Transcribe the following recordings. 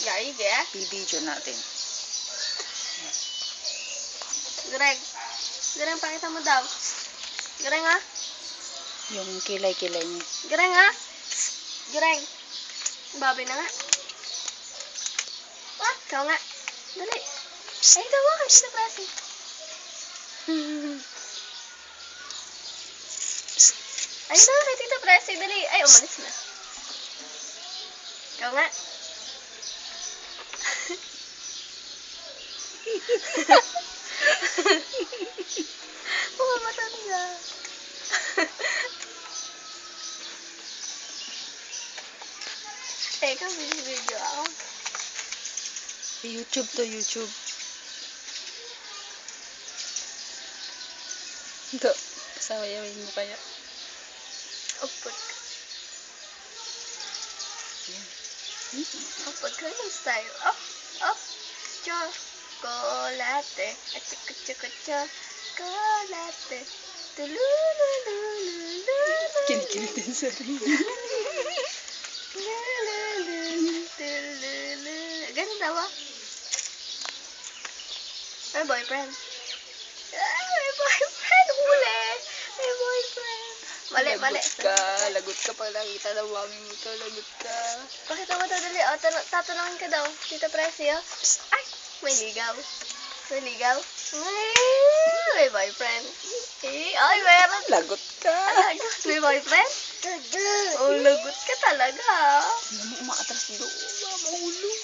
Yari, be. Bibidyo natin. Greg. Greg, pakita mo daw. Greg, ha? Yung kilay-kilay niya. Greg, ha? Greg. Babi na nga. What? Ikaw nga. Dali. Ay, daw ka. Kita presi. Ay, daw kay Tita Presi. Dali. Ay, umalis na. Ikaw nga. Pumamata niya. Ikaw, video ako. YouTube to YouTube. Ito. Pasawayawin mo kaya. Upod ka. Upod ka yung style. Up, up. Chocolate. Chocolate. Tulululululu. Kinikilig din sa rin. Ganun daw ah. May boyfriend. May boyfriend. Huli. May boyfriend. Mali. Lagot ka pag nakita ng mami mo to. Lagot ka. Pakita mo daw dali. O, tatanungin ka daw. Tita Presi, oh. Ay, may ligaw. May ligaw. May boyfriend. Ay, meron. Lagot ka. Talaga. May boyfriend? Oh, lagot ka talaga. Alam mo, umaatras doon. Mahulog.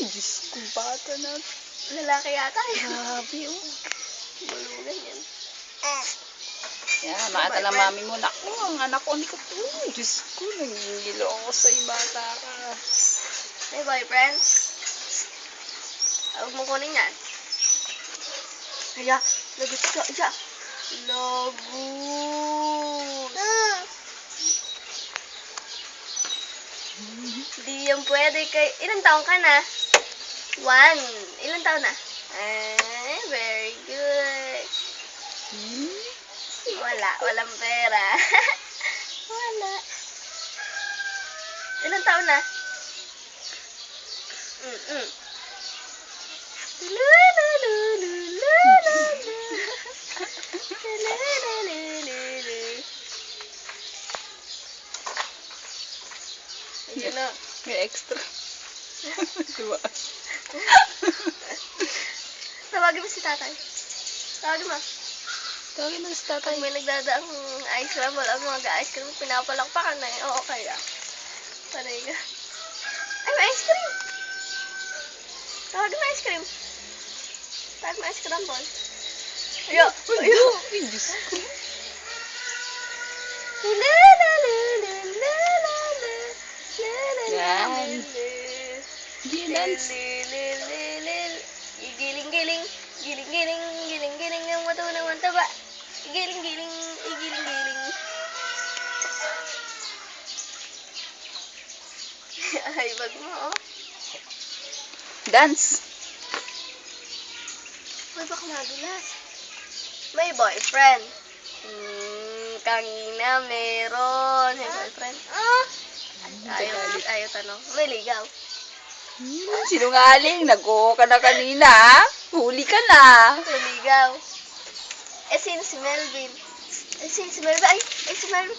Ay, Diyos ko, bata na. Lalaki yata yun. Grabe, oh. Bulugan yan. Yan, makita lang mami mo. Naku, ang anak ko, hindi ko to. Diyos ko, nangingilo ako sa'yo, bata ka. May boyfriend? Huwag mo kunin yan. Kaya, lagot ka. Iya. Lagot. Di yan pwede kay... Ilang taon ka na? 1. Ilang taon na? Ay, very good. Walang pera. Wala. Ilang taon na? Ayun na. May extra. Diba? Tawagin mo si tatay. Tawagin mo. Tawagin mo si tatay. Pag may nagdadaang ice cream, wala mag-ice cream, pinapalakpakan na eh. Oo, kaya. Panay ka. Ay, may ice cream! Tawagin mo ice cream. Tawagin mo ice cream, boy. Ayo! Ayo! Ay, Diyos ko. Yan. Hindi, dance. Igiling-giling, giling-giling, giling-giling ang matunang mantaba. Igiling-giling, igiling-giling. Ay, bag mo, oh. Dance. Ay, baka madulas. May boyfriend. Kanina meron. May boyfriend. Ayaw tanong. May ligaw. Sinungaling. Nag-oo ka na kanina, ha? Huli ka na. May ligaw. Eh, sino si Melvin? Sino si Melvin? Ay, si Melvin.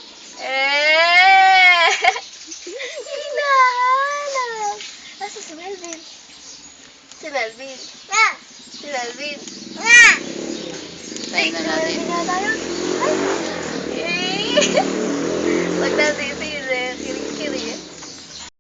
Hinahanap. Nasa si Melvin? Si Melvin. Si Melvin. Tayo na natin. Melvin nga tayo.